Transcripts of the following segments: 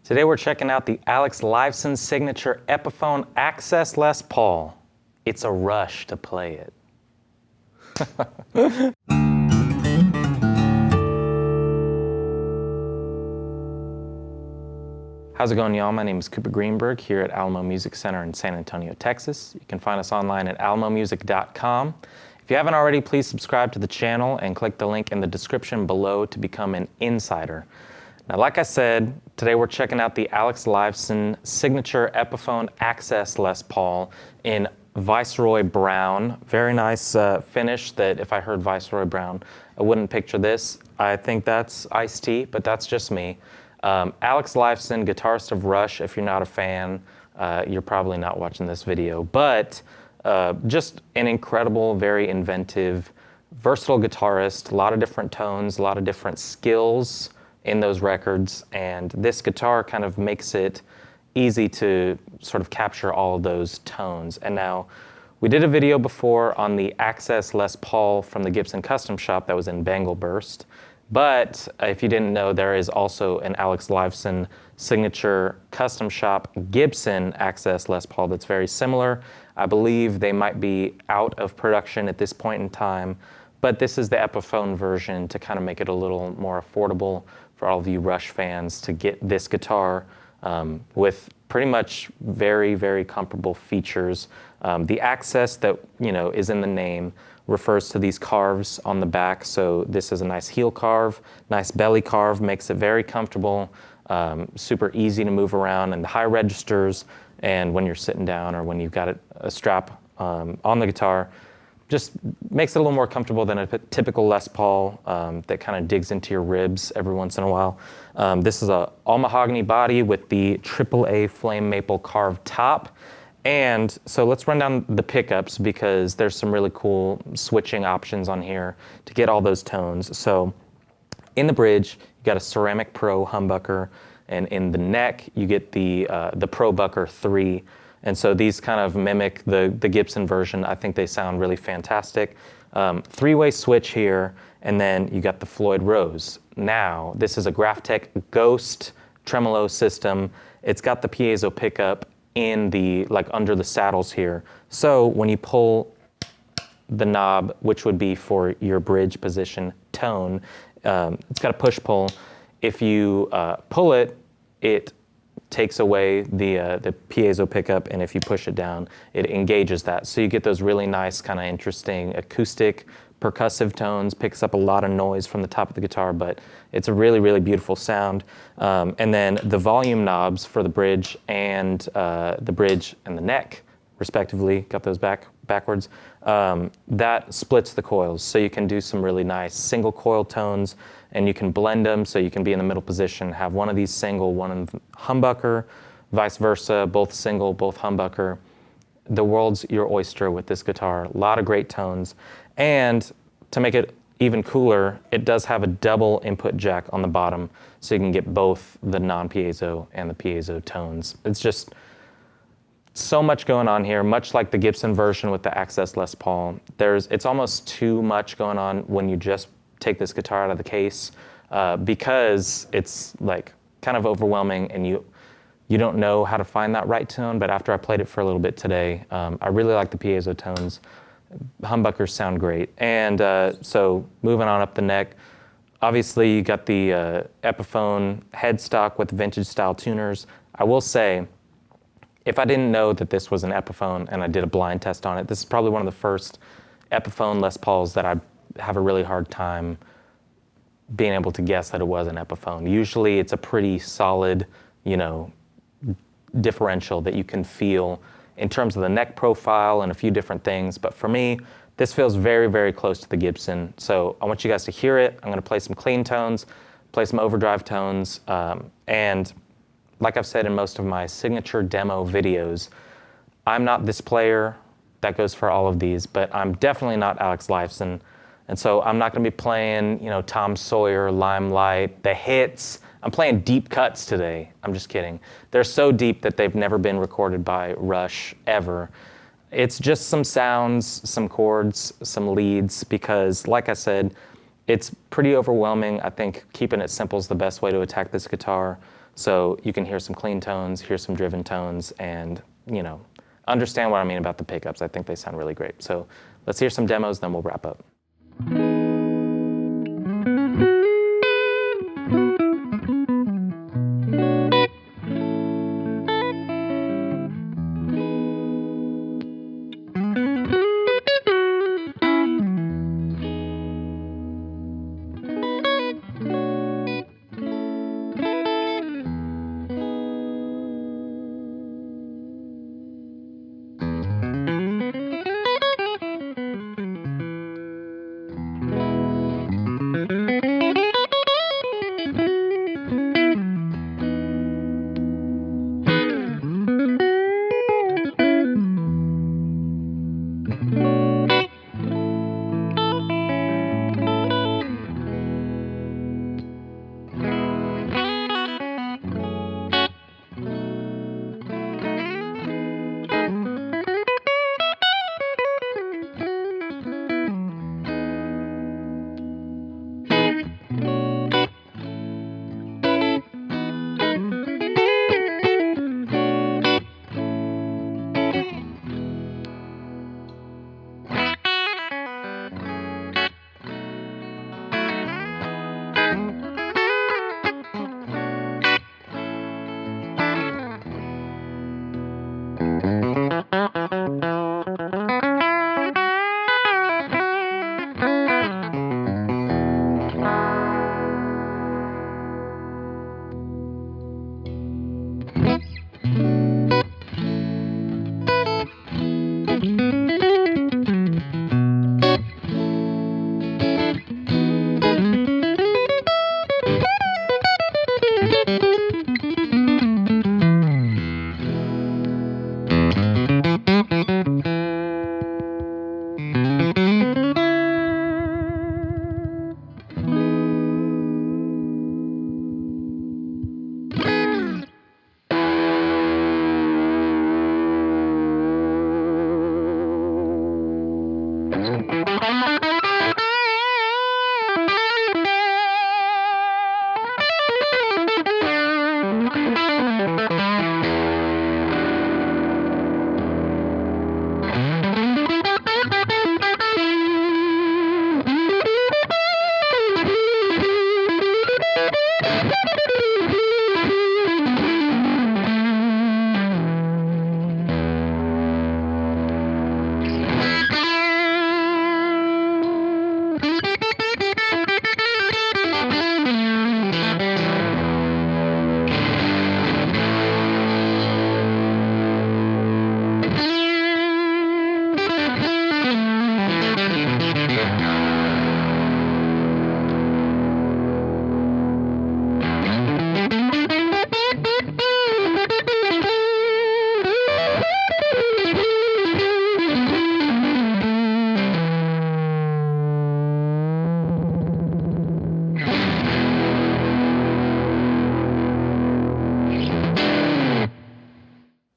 Today we're checking out the Lifeson signature Epiphone Axcess Les Paul. It's a rush to play it. How's it going, y'all? My name is Cooper Greenberg here at Alamo Music Center in San Antonio, Texas. You can find us online at alamomusic.com. If you haven't already, please subscribe to the channel and click the link in the description below to become an insider. Now, like I said, today we're checking out the Lifeson signature Epiphone Axcess Les Paul in Viceroy Brown. Very nice finish that if I heard Viceroy Brown, I wouldn't picture this. I think that's Ice-T, but that's just me. Lifeson, guitarist of Rush. If you're not a fan, you're probably not watching this video, but just an incredible, very inventive, versatile guitarist, a lot of different tones, a lot of different skills in those records, and this guitar kind of makes it easy to sort of capture all of those tones. And now, we did a video before on the Axcess Les Paul from the Gibson Custom Shop that was in Bangleburst, but if you didn't know, there is also an Lifeson signature Custom Shop Gibson Axcess Les Paul that's very similar. I believe they might be out of production at this point in time, but this is the Epiphone version to kind of make it a little more affordable for all of you Rush fans to get this guitar with pretty much very, very comparable features. The Axcess that is in the name refers to these carves on the back. So this is a nice heel carve, nice belly carve, makes it very comfortable, super easy to move around in the high registers, and when you're sitting down or when you've got a strap on the guitar, just makes it a little more comfortable than a typical Les Paul that kind of digs into your ribs every once in a while. This is a all mahogany body with the AAA flame maple carved top. And so let's run down the pickups because there's some really cool switching options on here to get all those tones. So in the bridge, you got a Ceramic Pro humbucker, and in the neck, you get the Pro Bucker 3. And so these kind of mimic the Gibson version. I think they sound really fantastic. Three-way switch here, and then you got the Floyd Rose. Now, this is a Graphtec Ghost tremolo system. It's got the piezo pickup in the, under the saddles here. So when you pull the knob, which would be for your bridge position tone, it's got a push-pull. If you pull it, it takes away the piezo pickup, and if you push it down, it engages that. So you get those really nice, kind of interesting acoustic, percussive tones, picks up a lot of noise from the top of the guitar, but it's a really, really beautiful sound. And then the volume knobs for the bridge and the neck, respectively, got those backwards, that splits the coils. So you can do some really nice single coil tones, and you can blend them so you can be in the middle position, have one of these single, one in humbucker, vice versa, both single, both humbucker. The world's your oyster with this guitar. A lot of great tones. And to make it even cooler, it does have a double input jack on the bottom, so you can get both the non-piezo and the piezo tones. It's just so much going on here, much like the Gibson version with the Axcess Les Paul. It's almost too much going on when you just take this guitar out of the case because it's kind of overwhelming, and you don't know how to find that right tone. But after I played it for a little bit today, I really like the piezo tones. Humbuckers sound great. And so moving on up the neck, obviously you got the Epiphone headstock with vintage style tuners. I will say, if I didn't know that this was an Epiphone and I did a blind test on it, this is probably one of the first Epiphone Les Pauls that I have a really hard time being able to guess that it was an Epiphone. Usually it's a pretty solid, differential that you can feel in terms of the neck profile and a few different things. But for me, this feels very, very close to the Gibson. So I want you guys to hear it. I'm gonna play some clean tones, play some overdrive tones, and like I've said in most of my signature demo videos, I'm not this player. That goes for all of these, but I'm definitely not Lifeson. And so I'm not gonna be playing, Tom Sawyer, Limelight, the hits. I'm playing deep cuts today. I'm just kidding. They're so deep that they've never been recorded by Rush ever. It's just some sounds, some chords, some leads, because like I said, it's pretty overwhelming. I think keeping it simple is the best way to attack this guitar. So you can hear some clean tones, hear some driven tones, and understand what I mean about the pickups. I think they sound really great. So let's hear some demos, then we'll wrap up.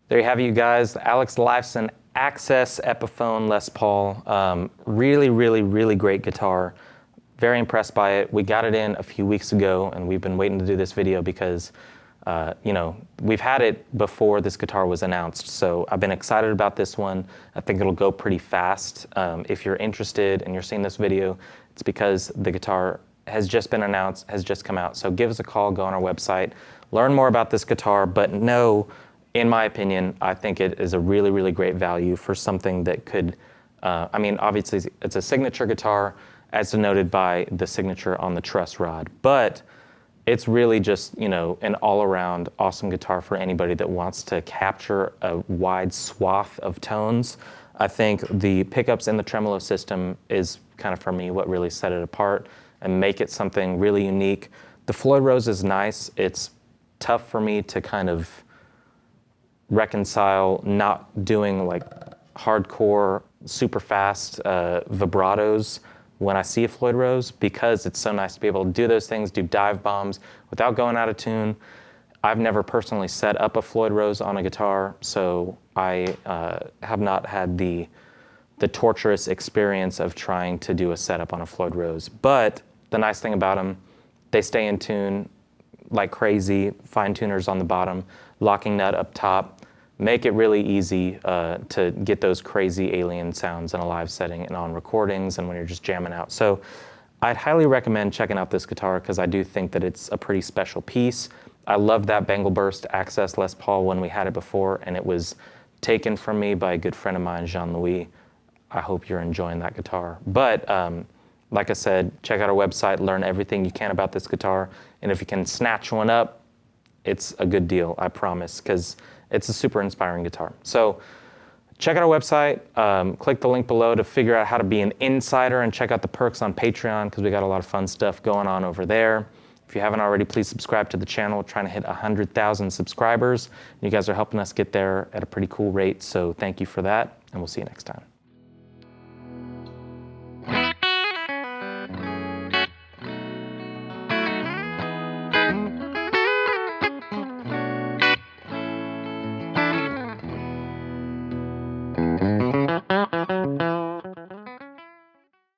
There you have it, you guys. The Alex Lifeson Axcess Epiphone Les Paul. Really, really, really great guitar. Very impressed by it. We got it in a few weeks ago, and we've been waiting to do this video because, we've had it before this guitar was announced. So I've been excited about this one. I think it'll go pretty fast. If you're interested and you're seeing this video, it's because the guitar has just been announced, has just come out. So give us a call, go on our website, learn more about this guitar, but know, in my opinion, I think it is a really, really great value for something that could, obviously it's a signature guitar as denoted by the signature on the truss rod, but it's really just, an all-around awesome guitar for anybody that wants to capture a wide swath of tones. I think the pickups in the tremolo system is kind of, for me, what really set it apart and make it something really unique. The Floyd Rose is nice. It's tough for me to kind of reconcile not doing like hardcore, super fast vibratos when I see a Floyd Rose, because it's so nice to be able to do those things, do dive bombs without going out of tune. I've never personally set up a Floyd Rose on a guitar, so I have not had the torturous experience of trying to do a setup on a Floyd Rose. But the nice thing about them, they stay in tune like crazy, fine tuners on the bottom, locking nut up top. Make it really easy to get those crazy alien sounds in a live setting and on recordings and when you're just jamming out. So I'd highly recommend checking out this guitar because I do think that it's a pretty special piece. I love that Bengal Burst Axcess Les Paul when we had it before, and it was taken from me by a good friend of mine, Jean-Louis. I hope you're enjoying that guitar. But like I said, check out our website, learn everything you can about this guitar, and if you can snatch one up, it's a good deal, I promise, because it's a super inspiring guitar. So check out our website, click the link below to figure out how to be an insider and check out the perks on Patreon because we got a lot of fun stuff going on over there. If you haven't already, please subscribe to the channel. We're trying to hit 100,000 subscribers. You guys are helping us get there at a pretty cool rate, so thank you for that, and we'll see you next time.